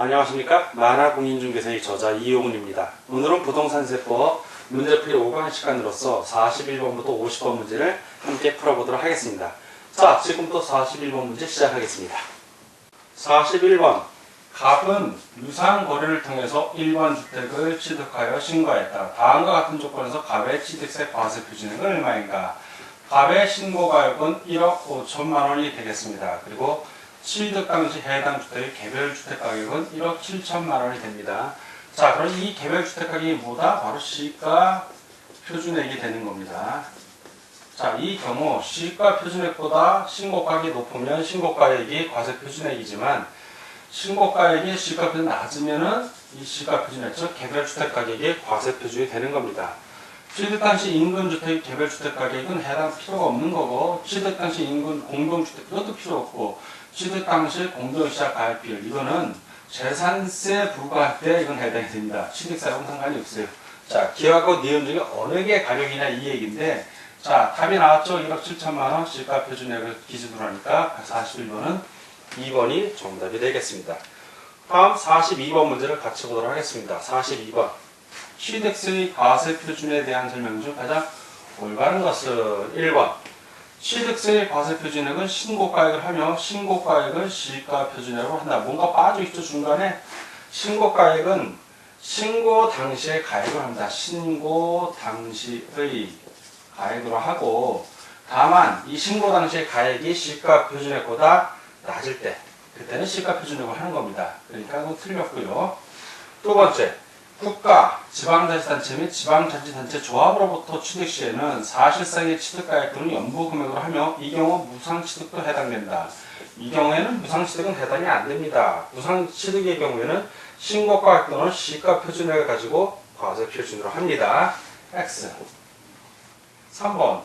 안녕하십니까. 만화공인중개사의 저자 이용훈입니다. 오늘은 부동산세법 문제풀이 5강 시간으로서 41번부터 50번 문제를 함께 풀어보도록 하겠습니다. 자, 지금부터 41번 문제 시작하겠습니다. 41번. 갑은 유사한 거래를 통해서 1번 주택을 취득하여 신고했다. 다음과 같은 조건에서 갑의 취득세 과세 표준액은 얼마인가? 갑의 신고가액은 1억 5천만 원이 되겠습니다. 그리고 취득 당시 해당 주택의 개별 주택 가격은 1억 7천만 원이 됩니다. 자, 그럼 이 개별 주택 가격이 뭐다? 바로 시가 표준액이 되는 겁니다. 자, 이 경우 시가 표준액보다 신고가액이 높으면 신고가액이 과세 표준액이지만 신고가액이 시가 표준액 낮으면은 이 시가 표준액, 즉 개별 주택 가격이 과세 표준이 되는 겁니다. 취득 당시 인근 주택 개별 주택 가격은 해당 필요가 없는 거고, 취득 당시 인근 공동주택 이것도 필요 없고, 취득 당시 공동시작 가액비율 이거는 재산세 부과할 때 이건 해당이 됩니다. 취득세하고는 상관이 없어요. 자, 기하고 니은 중에 어느 게 가격이냐 이 얘기인데, 자, 답이 나왔죠. 1억 7천만 원 시가 표준액을 기준으로 하니까 41번은 2번이 정답이 되겠습니다. 다음 42번 문제를 같이 보도록 하겠습니다. 42번. 취득세의 과세 표준에 대한 설명 중 가장 올바른 것은 1번. 취득세의 과세 표준액은 신고가액을 하며 신고가액을 시가 표준액으로 한다. 뭔가 빠져있죠, 중간에. 신고가액은 신고 당시의 가액을 합니다. 신고 당시의 가액으로 하고, 다만 이 신고 당시의 가액이 시가 표준액보다 낮을 때 그때는 시가 표준액으로 하는 겁니다. 그러니까 이건 틀렸고요. 두 번째. 국가, 지방자치단체 및 지방자치단체 조합으로부터 취득 시에는 사실상의 취득가액 또는 연부금액으로 하며 이 경우 무상취득도 해당된다. 이 경우에는 무상취득은 해당이 안됩니다. 무상취득의 경우에는 신고가액 또는 시가 표준액을 가지고 과세 표준으로 합니다. X. 3번.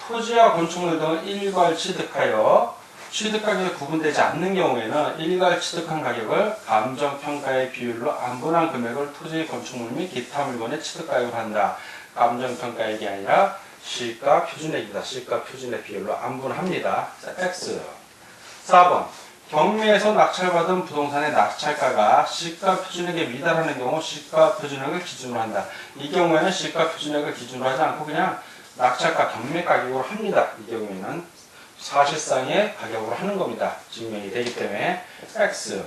토지와 건축물 등을 일괄 취득하여 취득가격이 구분되지 않는 경우에는 일괄 취득한 가격을 감정평가의 비율로 안분한 금액을 토지, 건축물 및 기타 물건의 취득가격으로 한다. 감정평가액이 아니라 시가 표준액이다. 시가 표준액 비율로 안분합니다. 자, X. 4번. 경매에서 낙찰받은 부동산의 낙찰가가 시가 표준액에 미달하는 경우 시가 표준액을 기준으로 한다. 이 경우에는 시가 표준액을 기준으로 하지 않고 그냥 낙찰가 경매 가격으로 합니다. 이 경우에는 사실상의 가격으로 하는 겁니다. 증명이 되기 때문에 X.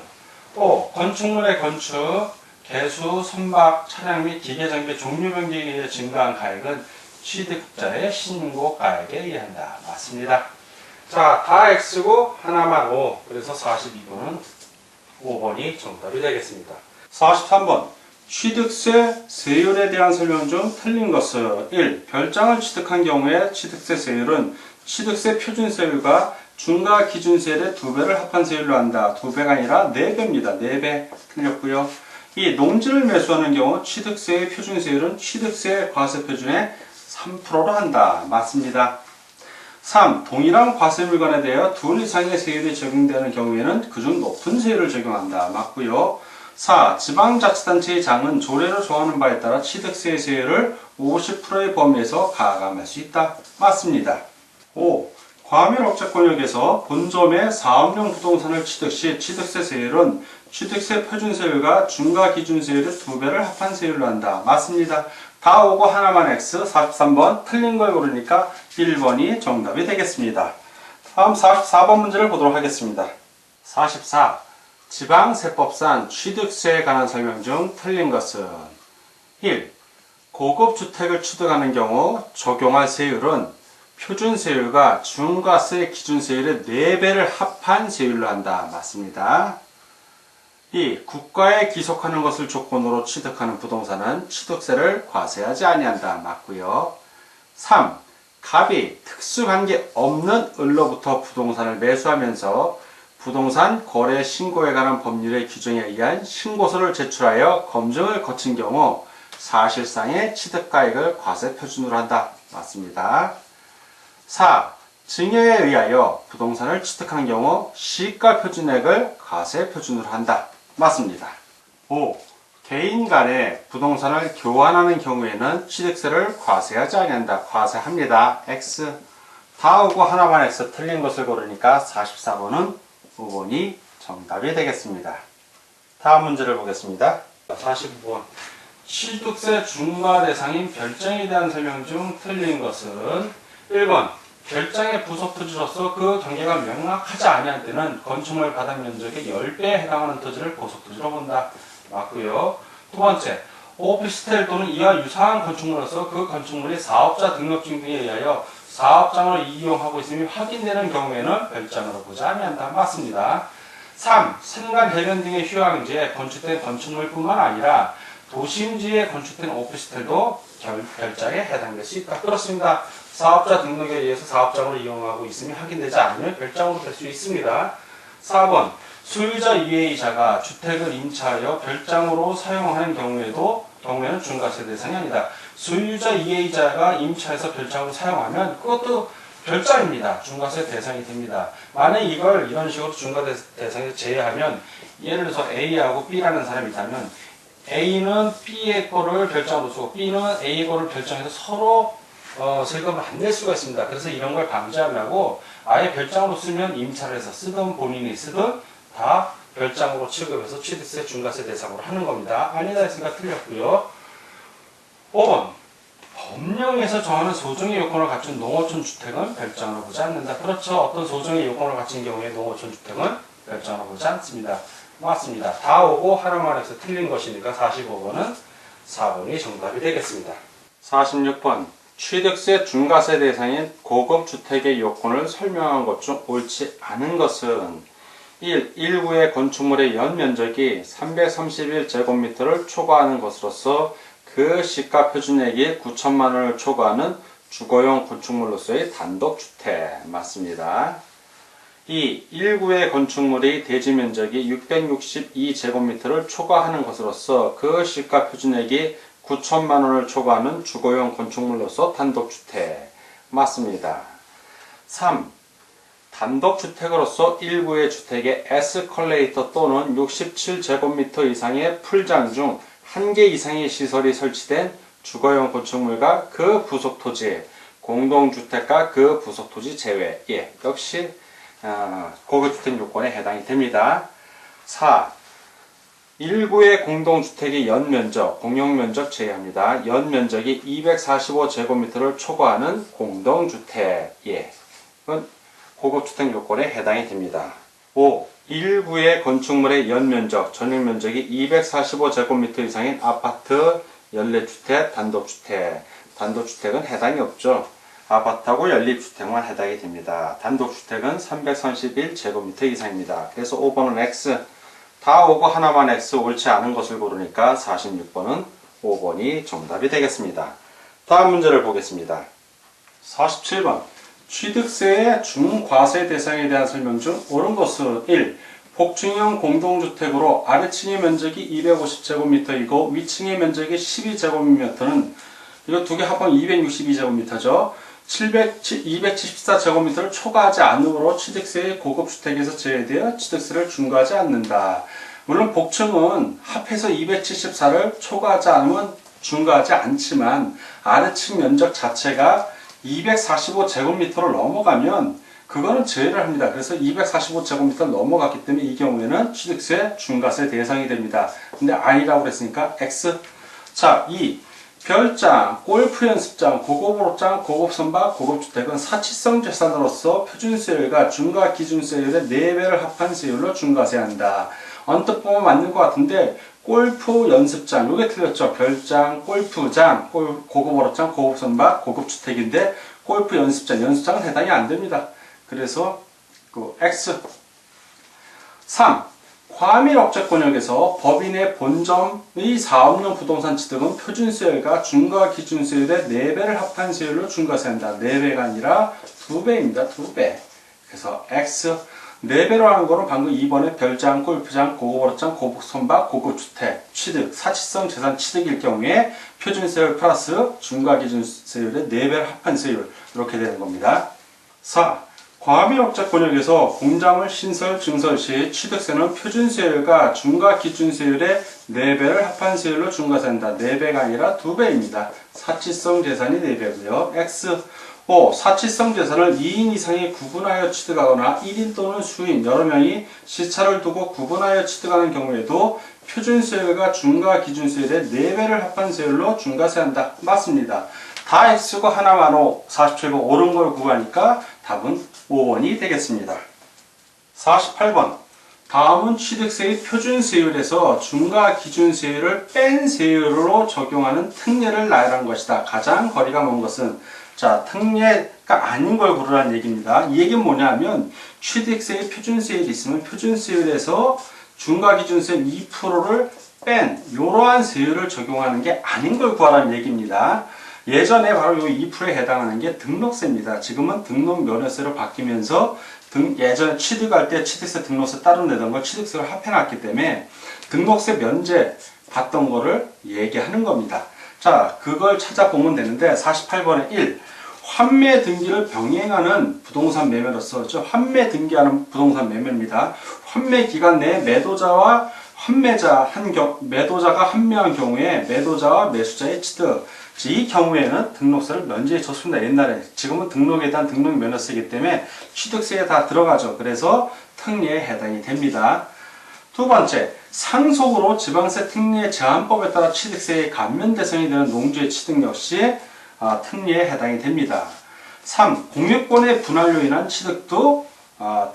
5. 건축물의 건축, 개수, 선박, 차량 및 기계장비 종류 변경에 의해 증가한 가액은 취득자의 신고가액에 의한다. 맞습니다. 자, 다 X고 하나만 O. 그래서 42번은 5번이 정답이 되겠습니다. 43번. 취득세 세율에 대한 설명 중 틀린 것은 1. 별장을 취득한 경우에 취득세 세율은 취득세 표준세율과 중과 기준세율의 2배를 합한 세율로 한다. 2배가 아니라 4배입니다. 4배 틀렸고요. 2. 농지를 매수하는 경우 취득세의 표준세율은 취득세 과세 표준의 3%로 한다. 맞습니다. 3. 동일한 과세물건에 대하여 둘 이상의 세율이 적용되는 경우에는 그중 높은 세율을 적용한다. 맞고요. 4. 지방자치단체의 장은 조례로 정하는 바에 따라 취득세의 세율을 50%의 범위에서 가감할 수 있다. 맞습니다. 5. 과밀업체권역에서 본점의 사업용 부동산을 취득 시 취득세 세율은 취득세 표준세율과 중과기준세율의 2배를 합한 세율로 한다. 맞습니다. 다 오고 하나만 X. 43번 틀린 걸 고르니까 1번이 정답이 되겠습니다. 다음 44번 문제를 보도록 하겠습니다. 44. 지방세법상 취득세에 관한 설명 중 틀린 것은 1. 고급 주택을 취득하는 경우 적용할 세율은 표준세율과 중과세 기준세율의 4배를 합한 세율로 한다. 맞습니다. 2. 국가에 기속하는 것을 조건으로 취득하는 부동산은 취득세를 과세하지 아니한다. 맞고요. 3. 갑이 특수관계 없는 을로부터 부동산을 매수하면서 부동산 거래 신고에 관한 법률의 규정에 의한 신고서를 제출하여 검증을 거친 경우 사실상의 취득가액을 과세 표준으로 한다. 맞습니다. 4. 증여에 의하여 부동산을 취득한 경우 시가 표준액을 과세 표준으로 한다. 맞습니다. 5. 개인 간에 부동산을 교환하는 경우에는 취득세를 과세하지 아니한다. 과세합니다. X. 다 오고 하나만 X 틀린 것을 고르니까 44번은 5번이 정답이 되겠습니다. 다음 문제를 보겠습니다. 45번. 취득세 중과 대상인 별장에 대한 설명 중 틀린 것은 1번. 별장의 부속 토지로서 그 경계가 명확하지 아니할 때는 건축물 바닥 면적의 10배에 해당하는 토지를 고속토지로 본다. 맞고요. 두 번째. 오피스텔 또는 이와 유사한 건축물로서 그 건축물이 사업자 등록증 등에 의하여 사업장으로 이용하고 있음이 확인되는 경우에는 별장으로 보지 아니한다. 맞습니다. 3. 산간 해변 등의 휴양지에 건축된 건축물뿐만 아니라 도심지에 건축된 오피스텔도 별장에 해당될 수 있다. 그렇습니다. 사업자 등록에 의해서 사업장으로 이용하고 있음이 확인되지 않으면 별장으로 될 수 있습니다. 4번. 소유자 이해이자가 주택을 임차하여 별장으로 사용하는 경우에는 중과세 대상이 아니다. 소유자 이해이자가 임차해서 별장으로 사용하면 그것도 별장입니다. 중과세 대상이 됩니다. 만약 이걸 이런 식으로 중과세 대상에서 제외하면, 예를 들어서 A하고 B라는 사람이 있다면 A는 B의 거를 별장으로 쓰고 B는 A의 거를 별장해서 서로 세금을 안 낼 수가 있습니다. 그래서 이런 걸 방지하려고 아예 별장으로 쓰면 임차를 해서 쓰든 본인이 쓰든 다 별장으로 취급해서 취득세 중과세 대상으로 하는 겁니다. 아니다 했으니까 틀렸고요. 5번. 법령에서 정하는 소정의 요건을 갖춘 농어촌 주택은 별장으로 보지 않는다. 그렇죠. 어떤 소정의 요건을 갖춘 경우에 농어촌 주택은 별장으로 보지 않습니다. 맞습니다. 다 오고 하나만 해서 틀린 것이니까 45번은 4번이 정답이 되겠습니다. 46번. 취득세 중과세 대상인 고급 주택의 요건을 설명한 것 중 옳지 않은 것은 1. 일부의 건축물의 연면적이 331제곱미터를 초과하는 것으로서 그 시가 표준액이 9천만 원을 초과하는 주거용 건축물로서의 단독주택. 맞습니다. 2. 일부의 건축물의 대지 면적이 662제곱미터를 초과하는 것으로서 그 시가 표준액이 9천만 원을 초과하는 주거용 건축물로서 단독주택. 맞습니다. 3. 단독주택으로서 일부의 주택에 에스컬레이터 또는 67제곱미터 이상의 풀장 중 1개 이상의 시설이 설치된 주거용 건축물과 그 부속토지, 공동주택과 그 부속토지 제외. 예, 역시 고급주택 요건에 해당이 됩니다. 4. 일부의 공동주택의 연면적, 공용면적 제외합니다. 연면적이 245제곱미터를 초과하는 공동주택. 예, 이건 고급주택 요건에 해당이 됩니다. 5. 일부의 건축물의 연면적, 전용면적이 245제곱미터 이상인 아파트, 연립주택, 단독주택. 단독주택은 해당이 없죠. 아파트하고 연립주택만 해당이 됩니다. 단독주택은 331제곱미터 이상입니다. 그래서 5번은 X. 다 오고 하나만 X 옳지 않은 것을 고르니까 46번은 5번이 정답이 되겠습니다. 다음 문제를 보겠습니다. 47번. 취득세의 중과세 대상에 대한 설명 중 옳은 것은 1. 복층형 공동주택으로 아래층의 면적이 250제곱미터이고 위층의 면적이 12제곱미터는 이거 두 개 합하면 262제곱미터죠. 274제곱미터를 초과하지 않으므로 취득세의 고급주택에서 제외되어 취득세를 중과하지 않는다. 물론 복층은 합해서 274를 초과하지 않으면 중과하지 않지만 아래층 면적 자체가 245제곱미터를 넘어가면 그거는 제외를 합니다. 그래서 245제곱미터를 넘어갔기 때문에 이 경우에는 취득세 중과세 대상이 됩니다. 근데 아니라고 그랬으니까 X. 자, 2. 별장, 골프 연습장, 고급 옷장, 고급 선박, 고급주택은 사치성 재산으로서 표준세율과 중과기준세율의 4배를 합한 세율로 중과세한다. 언뜻 보면 맞는 것 같은데 골프 연습장, 요게 틀렸죠. 별장, 골프장, 고급 옷장, 고급 선박, 고급주택인데 골프 연습장은 해당이 안 됩니다. 그래서 그 X. 3. 과밀업체권역에서 법인의 본점의 사업용 부동산 취득은 표준세율과 중과기준세율의 4배를 합한 세율로 중과세한다. 4배가 아니라 2배입니다. 2배. 그래서 X. 4배로 하는 거는 방금 2번에 별장, 골프장, 고급어업장, 고급선박, 고급주택, 취득, 사치성 재산 취득일 경우에 표준세율 플러스 중과기준세율의 4배를 합한 세율 이렇게 되는 겁니다. 4. 과밀업자 권역에서 공장을 신설, 증설 시 취득세는 표준세율과 중과기준세율의 4배를 합한 세율로 중과세한다. 4배가 아니라 2배입니다. 사치성 재산이 4배고요. X. 5. 사치성 재산을 2인 이상이 구분하여 취득하거나 1인 또는 수인 여러 명이 시차를 두고 구분하여 취득하는 경우에도 표준세율과 중과기준세율의 4배를 합한 세율로 중과세한다. 맞습니다. 다 X고 하나만 O, 47번 옳은 걸 구하니까 답은 5번이 되겠습니다. 48번 다음은 취득세의 표준세율에서 중과기준세율을 뺀 세율로 적용하는 특례를 나열한 것이다. 가장 거리가 먼 것은 자, 특례가 아닌 걸 고르라는 얘기입니다. 이 얘기는 뭐냐면 취득세의 표준세율이 있으면 표준세율에서 중과기준세율 2%를 뺀 이러한 세율을 적용하는 게 아닌 걸 구하라는 얘기입니다. 예전에 바로 이 2%에 해당하는 게 등록세입니다. 지금은 등록면허세로 바뀌면서 예전에 취득할 때 취득세 등록세 따로 내던 걸 취득세로 합해놨기 때문에 등록세 면제 받던 거를 얘기하는 겁니다. 자, 그걸 찾아보면 되는데 48번에 1. 환매 등기를 병행하는 부동산 매매로서 환매 등기하는 부동산 매매입니다. 환매 기간 내에 매도자가 환매한 경우에 매도자와 매수자의 취득 이 경우에는 등록세를 면제해 줬습니다. 옛날에. 지금은 등록에 대한 등록 면허세이기 때문에 취득세에 다 들어가죠. 그래서 특례에 해당이 됩니다. 두 번째, 상속으로 지방세 특례 제한법에 따라 취득세의 감면 대상이 되는 농지의 취득 역시 특례에 해당이 됩니다. 3. 공유권의 분할로 인한 취득도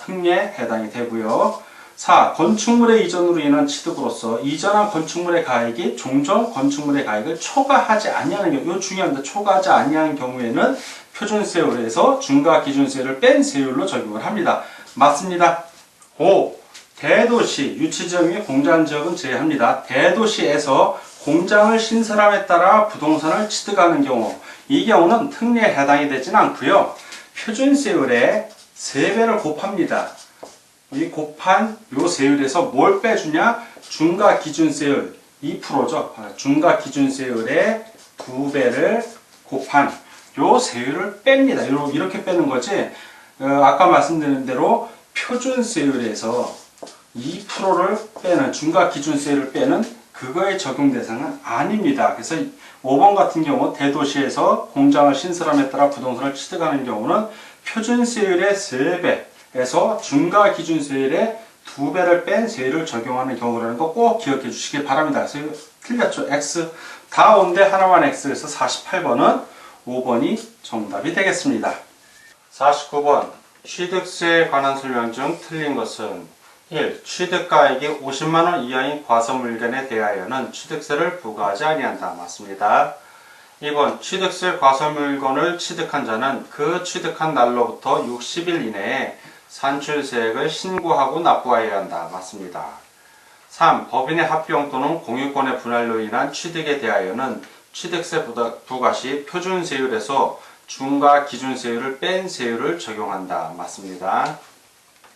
특례에 해당이 되고요. 4. 건축물의 이전으로 인한 취득으로서 이전한 건축물의 가액이 종전 건축물의 가액을 초과하지 아니하는 경우, 이거 중요합니다. 초과하지 아니하는 경우에는 표준세율에서 중과기준세율을 뺀 세율로 적용을 합니다. 맞습니다. 5. 대도시, 유치지역 및 공장지역은 제외합니다. 대도시에서 공장을 신설함에 따라 부동산을 취득하는 경우, 이 경우는 특례에 해당이 되진 않고요. 표준세율의 3배를 곱합니다. 이 곱한 요 세율에서 뭘 빼주냐? 중과기준세율 2%죠. 중과기준세율의 2배를 곱한 요 세율을 뺍니다. 이렇게 빼는 거지. 아까 말씀드린 대로 표준세율에서 2%를 빼는 중과기준세율을 빼는 그거의 적용 대상은 아닙니다. 그래서 5번 같은 경우 대도시에서 공장을 신설함에 따라 부동산을 취득하는 경우는 표준세율의 3배에서 중과기준세율의 2배를 뺀 세율을 적용하는 경우라는 거 꼭 기억해 주시기 바랍니다. 그래서 틀렸죠. X 다 온데 하나만 X에서 48번은 5번이 정답이 되겠습니다. 49번 취득세에 관한 설명 중 틀린 것은 1. 취득가액이 50만원 이하인 과소물건에 대하여는 취득세를 부과하지 아니한다. 맞습니다. 2번 취득세 과소물건을 취득한 자는 그 취득한 날로부터 60일 이내에 산출세액을 신고하고 납부하여야 한다. 맞습니다. 3. 법인의 합병 또는 공유권의 분할로 인한 취득에 대하여는 취득세 부과 시 표준세율에서 중과기준세율을 뺀 세율을 적용한다. 맞습니다.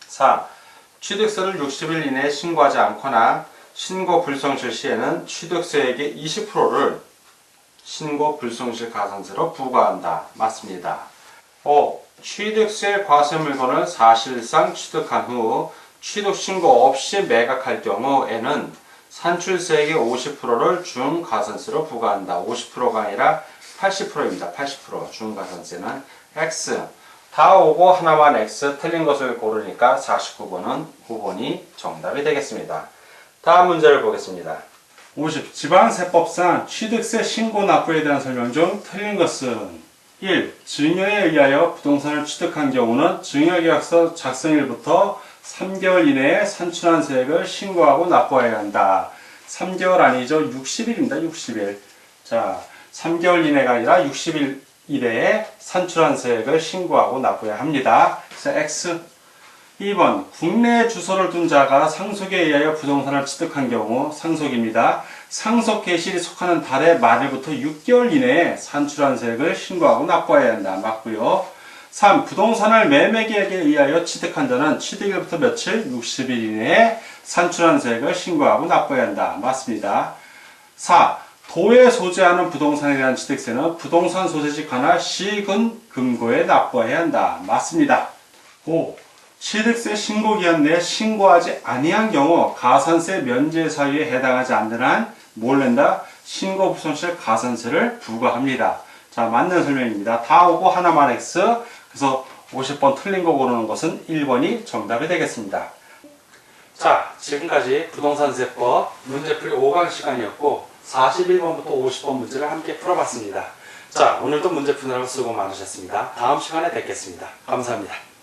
4. 취득세를 60일 이내에 신고하지 않거나 신고 불성실 시에는 취득세액의 20%를 신고 불성실 가산세로 부과한다. 맞습니다. 5. 취득세 과세 물건을 사실상 취득한 후 취득 신고 없이 매각할 경우에는 산출세액의 50%를 중가산세로 부과한다. 50%가 아니라 80%입니다. 80% 중가산세는 X. 다 오고 하나만 X 틀린 것을 고르니까 49번은 9번이 정답이 되겠습니다. 다음 문제를 보겠습니다. 50. 지방세법상 취득세 신고 납부에 대한 설명 중 틀린 것은 1. 증여에 의하여 부동산을 취득한 경우는 증여계약서 작성일부터 3개월 이내에 산출한 세액을 신고하고 납부해야 한다. 3개월 아니죠. 60일입니다. 60일. 자, 3개월 이내가 아니라 60일 이내에 산출한 세액을 신고하고 납부해야 합니다. 그래서 X. 2번 국내에 주소를 둔 자가 상속에 의하여 부동산을 취득한 경우 상속입니다. 상속 개시일이 속하는 달의 말일부터 6개월 이내에 산출한 세액을 신고하고 납부해야 한다. 맞고요. 3. 부동산을 매매계약에 의하여 취득한 자는 취득일부터 며칠? 60일 이내에 산출한 세액을 신고하고 납부해야 한다. 맞습니다. 4. 도에 소재하는 부동산에 대한 취득세는 부동산 소재지 관할 시군 금고에 납부해야 한다. 맞습니다. 5. 취득세 신고기한 내에 신고하지 아니한 경우 가산세 면제 사유에 해당하지 않는 한 뭘 낸다? 신고 불성실 가산세를 부과합니다. 자, 맞는 설명입니다. 다 오고 하나만 X. 그래서 50번 틀린 거 고르는 것은 1번이 정답이 되겠습니다. 자, 지금까지 부동산세법 문제풀이 5강 시간이었고 41번부터 50번 문제를 함께 풀어봤습니다. 자, 오늘도 문제 푸느라고 수고 많으셨습니다. 다음 시간에 뵙겠습니다. 감사합니다.